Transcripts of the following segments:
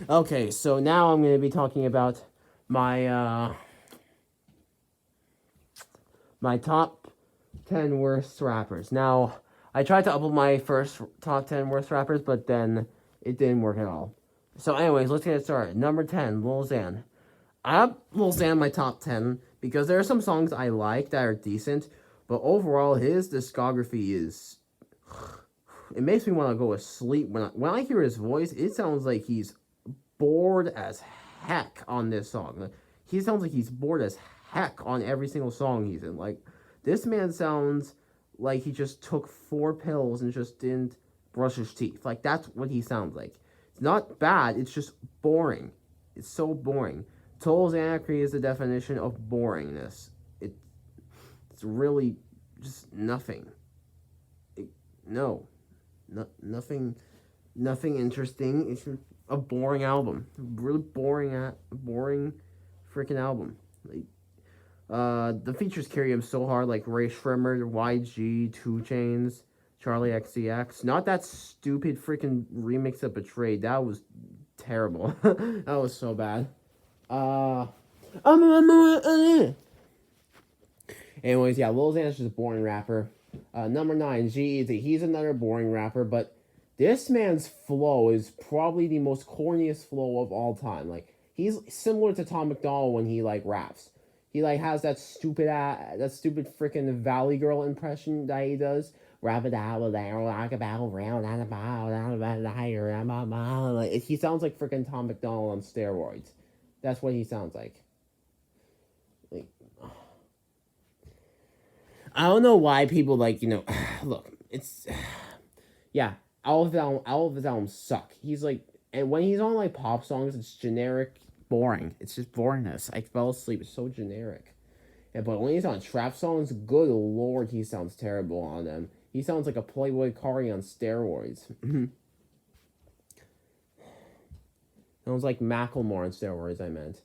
Okay, so now I'm going to be talking about my my top 10 worst rappers. Now, I tried to upload my first top 10 worst rappers, but then it didn't work at all. So, anyways, let's get started. Number 10, Lil Xan. I have Lil Xan in my top 10 because there are some songs I like that are decent, but overall, his discography is. It makes me want to go to sleep. When I hear his voice, it sounds like he's bored as heck on this song. Like, he sounds like he's bored as heck on every single song he's in. Like, this man sounds like he just took 4 pills and just didn't brush his teeth. Like, that's what he sounds like. It's not bad, it's just boring. It's so boring. Total Xanacry is the definition of boringness. It, it's really just nothing. No, nothing, nothing interesting. It's a boring album. Really boring freaking album. Like, the features carry him so hard, like Ray Shrimmer, YG, 2 Chainz, Charlie XCX. Not that stupid freaking remix of Betrayed. That was terrible. That was so bad. Uh, Anyways, yeah, Lil Xan is just a boring rapper. Number 9, GEazy. He's another boring rapper, but this man's flow is probably the most corniest flow of all time. Like, he's similar to Tom McDonald when he like raps. He like has that stupid freaking Valley Girl impression that he does. Rap it out there like a battle round and about like he sounds like freaking Tom McDonald on steroids. That's what he sounds like. Like, I don't know why people like, look, it's yeah, all of his albums suck. He's like, and when he's on like pop songs, it's generic, boring. It's just boringness. I fell asleep. It's so generic. Yeah, but when he's on trap songs, good lord, he sounds terrible on them. He sounds like a Playboy Cardi on steroids. Sounds like Macklemore on steroids. I meant.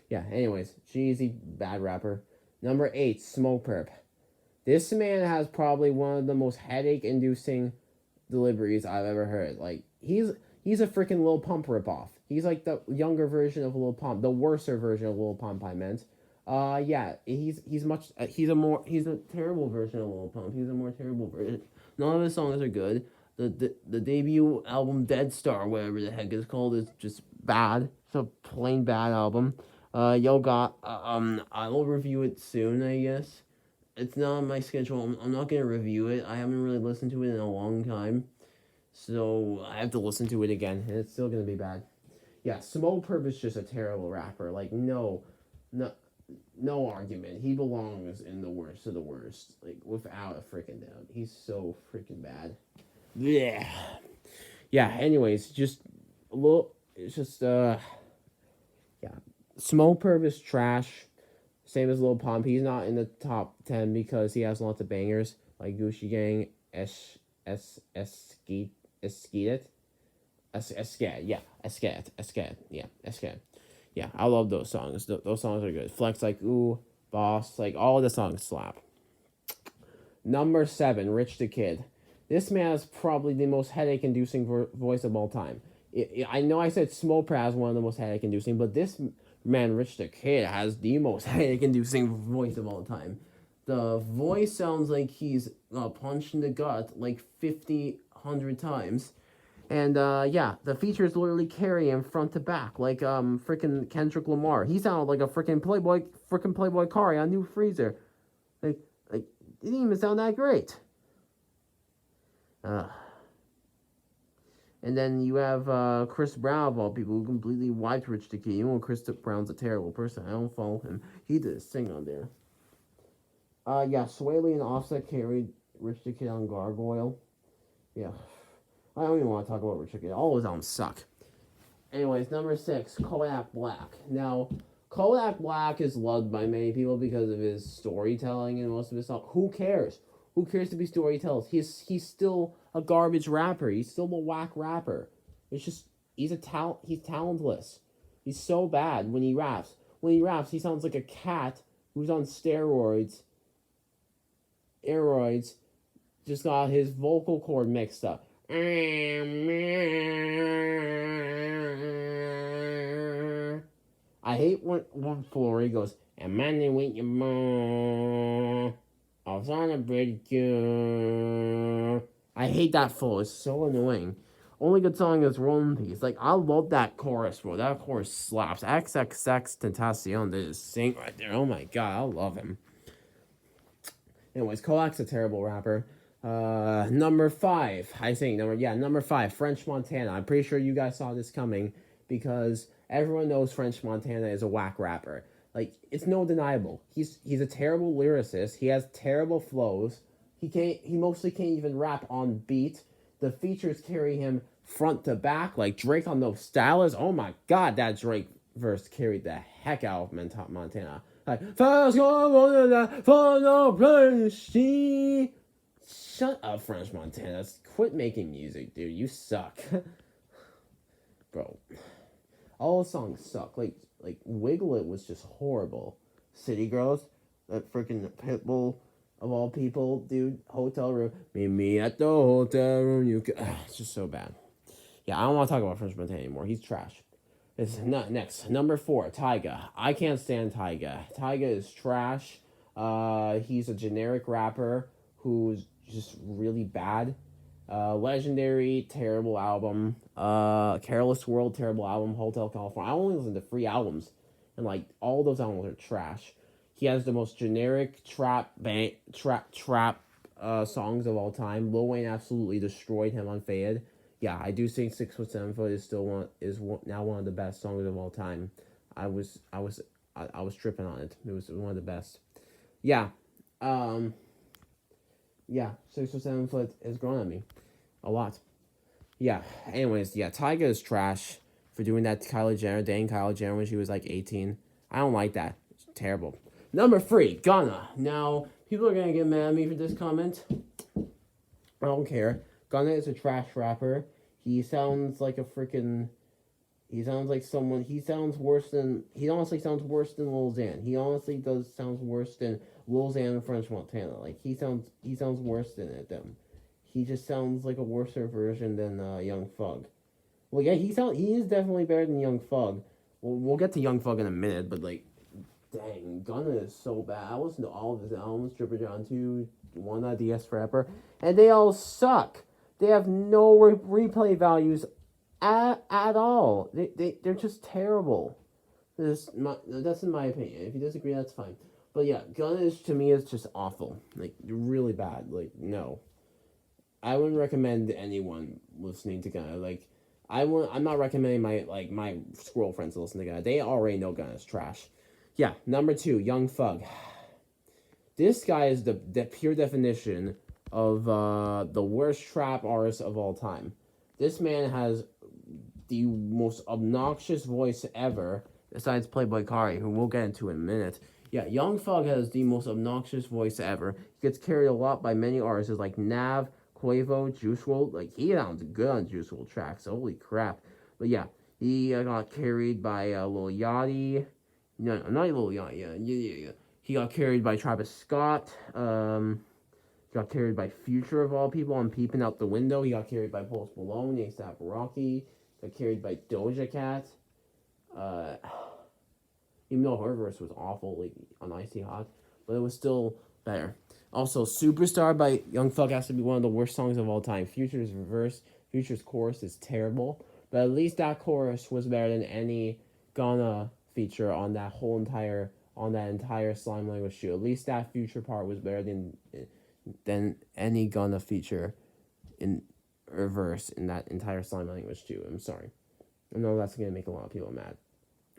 Yeah. Anyways, GEazy, bad rapper. Number 8, Smoke Perp. This man has probably one of the most headache-inducing deliveries I've ever heard. Like, he's a freaking Lil Pump ripoff. He's like the younger version of Lil Pump, the worser version of Lil Pump. I meant. Yeah, he's a terrible version of Lil Pump. He's a more terrible version. None of his songs are good. The debut album Dead Star, whatever the heck it's called, is just bad. It's a plain bad album. Yo got I'll review it soon, I guess. It's not on my schedule. I'm not gonna review it. I haven't really listened to it in a long time, so I have to listen to it again, and it's still gonna be bad. Yeah, Smoke Perp is just a terrible rapper. Like, no, no argument. He belongs in the worst of the worst, like without a freaking doubt. He's so freaking bad. Yeah. Yeah. Anyways, just a little. It's just yeah. Smoke Perp is trash. Same as Lil Pump. He's not in the top 10 because he has lots of bangers like Gucci Gang, Eskeet, Eskeet, yeah, Eskeet, yeah, Eskeet. Yeah, I love those songs. Those songs are good. Flex like Ooh, Boss, like all the songs slap. Number 7, Rich the Kid. This man is probably the most headache-inducing voice of all time. I know I said Smoke has one of the most headache-inducing, but this man, Rich the Kid, has the most headache-inducing voice of all time. The voice sounds like he's punched in the gut like 50, 100 times. And yeah, the features literally carry him front to back, like freaking Kendrick Lamar. He sounded like a freaking Playboy Cardi on New Freezer. Like it didn't even sound that great. Uh, and then you have Chris Brown of all people who completely wiped Rich the Kid. You know Chris Brown's a terrible person. I don't follow him. He did a thing on there. Yeah, Sway Lee and Offset carried Rich the Kid on Gargoyle. Yeah. I don't even want to talk about Rich the Kid. All his albums suck. Anyways, number 6, Kodak Black. Now, Kodak Black is loved by many people because of his storytelling and most of his songs. Who cares? Who cares to be storytellers? He's still a garbage rapper. He's still a whack rapper. It's just he's talentless. He's so bad when he raps. When he raps, he sounds like a cat who's on steroids. Just got his vocal cord mixed up. I hate when Flory goes, "I'm running with your mom. I was on a bridge." I hate that flow. It's so annoying. Only good song is Rolling Peace. Like, I love that chorus, bro. That chorus slaps. XXX Tentacion, they just sing right there. Oh my god, I love him. Anyways, Kodak's a terrible rapper. Number 5. Number 5, French Montana. I'm pretty sure you guys saw this coming because everyone knows French Montana is a whack rapper. Like, it's no deniable. He's a terrible lyricist. He has terrible flows. He mostly can't even rap on beat. The features carry him front to back, like Drake on those stylists. Oh my god, that Drake verse carried the heck out of Montana. Like, first go on the follow place. Shut up, French Montana. Quit making music, dude. You suck. Bro. All the songs suck. Like Wiggle It was just horrible. City Girls, that freaking Pitbull of all people, dude. Hotel Room. Meet me at the hotel room. It's just so bad. Yeah, I don't want to talk about French Montana anymore. He's trash. It's not next. Number 4, Tyga. I can't stand Tyga. Tyga is trash. He's a generic rapper who's just really bad. Legendary, terrible album. Careless World, terrible album. Hotel California. I only listen to 3 albums, and like all those albums are trash. He has the most generic trap songs of all time. Lil Wayne absolutely destroyed him on Faded. Yeah, I do think 6'7" is now one of the best songs of all time. I was tripping on it. It was one of the best. Yeah, yeah, 6'7" has grown on me a lot. Yeah. Anyways, yeah, Tyga is trash for doing that to dating Kylie Jenner when she was like 18. I don't like that. It's terrible. Number 3, Gunna. Now, people are gonna get mad at me for this comment. I don't care. Gunna is a trash rapper. He sounds like a freaking. He sounds like someone. He honestly sounds worse than Lil Xan. He honestly sounds worse than Lil Xan and French Montana. Like he sounds worse than them. He just sounds like a worse version than Young Thug. Well, yeah, he is definitely better than Young Thug. We'll get to Young Thug in a minute, but like, dang, Gunna is so bad. I listened to all of his albums, Tripper John 2, One DS Rapper, and they all suck. They have no replay values at all. They're just terrible. That's in my opinion. If you disagree, that's fine. But yeah, Gunna to me is just awful. Like, really bad. Like, no. I wouldn't recommend anyone listening to Gunna. Like, I'm not recommending my squirrel friends to listen to Gunna. They already know Gunna's trash. Yeah, number 2, Young Thug. This guy is the pure definition of the worst trap artist of all time. This man has the most obnoxious voice ever, besides Playboy Kari, who we'll get into in a minute. Yeah, Young Thug has the most obnoxious voice ever. He gets carried a lot by many artists like Nav, Quavo, Juice WRLD. Like, he sounds good on Juice WRLD tracks. Holy crap. But yeah, he got carried by Lil Yachty. No, not Lil Yachty. Yeah. He got carried by Travis Scott. Got carried by Future of all people on Peeping Out the Window. He got carried by Post Malone, A$AP Rocky. Got carried by Doja Cat. Even though her verse was awful, like on Icy Hot, but it was still better. Also, Superstar by Young Thug has to be one of the worst songs of all time. Future's chorus is terrible, but at least that chorus was better than any Gunna feature on that entire Slime Language 2. At least that Future part was better than any Gunna feature in verse in that entire Slime Language 2. I'm sorry. I know that's gonna make a lot of people mad.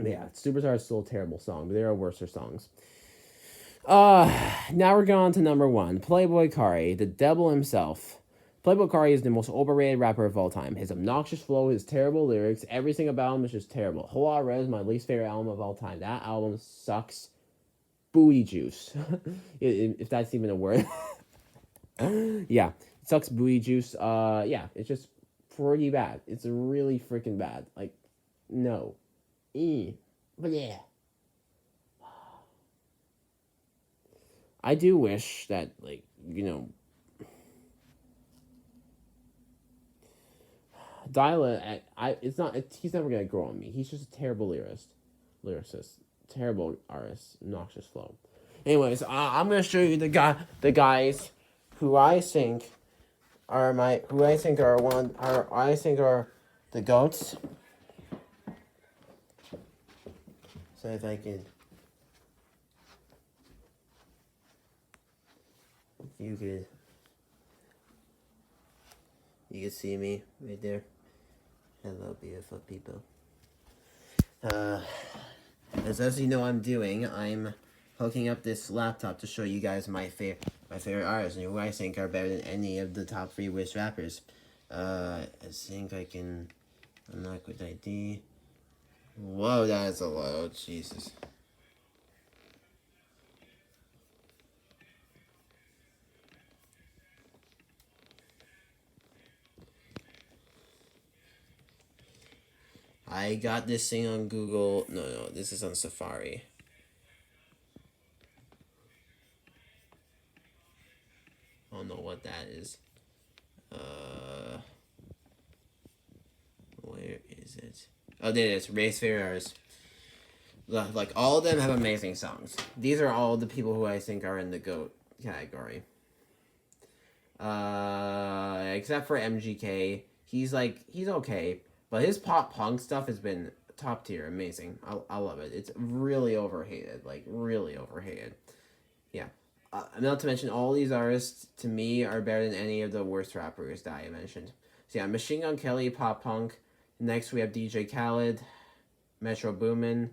Yeah, Superstar is still a terrible song, but there are worse songs. Now we're going on to number 1, Playboy Kari, the devil himself. Playboy Kari is the most overrated rapper of all time. His obnoxious flow, his terrible lyrics, everything about him is just terrible. Hola Red is my least favorite album of all time. That album sucks booty juice. If that's even a word. Yeah, it sucks booty juice. Yeah, it's just pretty bad. It's really freaking bad. Like, no. But yeah. I do wish that, like, Dyla, he's never gonna grow on me. He's just a terrible lyricist. lyricist, terrible artist, noxious flow. Anyways, I'm gonna show you the guys who I think are the goats. So if I can, you could see me right there. Hello, beautiful people. As you know, I'm hooking up this laptop to show you guys my favorite artists and who I think are better than any of the top 3 Wish rappers. I think I can unlock with ID. Whoa, that is a lot. Jesus. I got this thing on Google. No, this is on Safari. I don't know what that is. Where is it? Oh, there it is. Race favorite artists. Like, all of them have amazing songs. These are all the people who I think are in the GOAT category. Except for MGK. He's okay. But his pop punk stuff has been top tier, amazing. I love it. It's really overhated, like really overhated. Yeah. Not to mention, all these artists to me are better than any of the worst rappers that I mentioned. So yeah, Machine Gun Kelly, pop punk. Next we have DJ Khaled, Metro Boomin,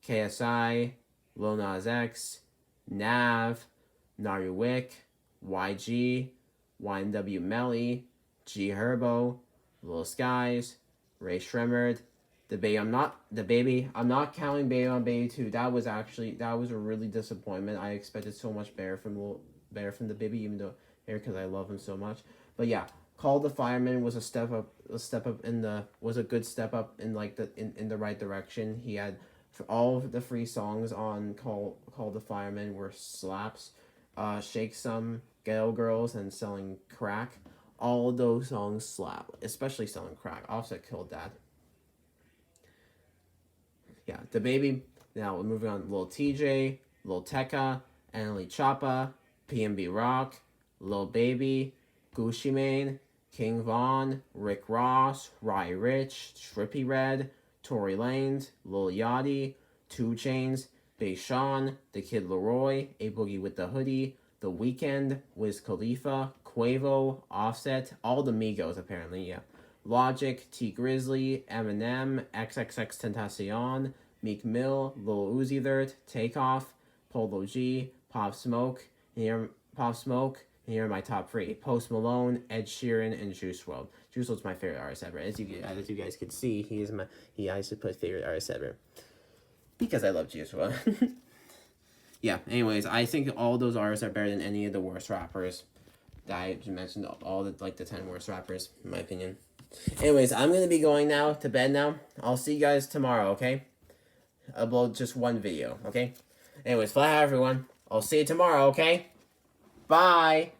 KSI, Lil Nas X, Nav, Naru Wick, YG, YNW Melly, G Herbo, Lil Skies, Ray Shremmerd, the Baby. I'm not counting Baby on Baby 2. That was a really disappointment. I expected so much better from the Baby, even though because I love him so much. But yeah, Call the Fireman was a good step up in in the right direction. He had all of the free songs on Call the Fireman were slaps. Shake Some, Ghetto Girls, and Selling Crack. All of those songs slap, especially Selling Crack. Offset killed that. Yeah, the Baby. Now we're moving on. Lil TJ, Lil Tecca, Annalie Choppa, PNB Rock, Lil Baby, Gucci Mane, King Von, Rick Ross, Rye Rich, Trippie Redd, Tory Lanez, Lil Yachty, 2 Chainz, Big Sean, The Kid Laroi, A Boogie with the Hoodie, The Weeknd, Wiz Khalifa, Quavo, Offset, all the Migos apparently, yeah. Logic, T Grizzly, Eminem, XXXTentacion, Meek Mill, Lil Uzi Vert, Takeoff, Polo G, Pop Smoke. Here are my top 3: Post Malone, Ed Sheeran, and Juice WRLD. Juice WRLD's my favorite artist ever. As you guys can see, I used to put favorite artist ever because I love Juice WRLD. Yeah. Anyways, I think all those artists are better than any of the worst rappers that I mentioned. All the 10 worst rappers, in my opinion. Anyways, I'm gonna be going now to bed now. I'll see you guys tomorrow. Okay. Upload just one video. Okay. Anyways, fly out, everyone. I'll see you tomorrow. Okay. Bye.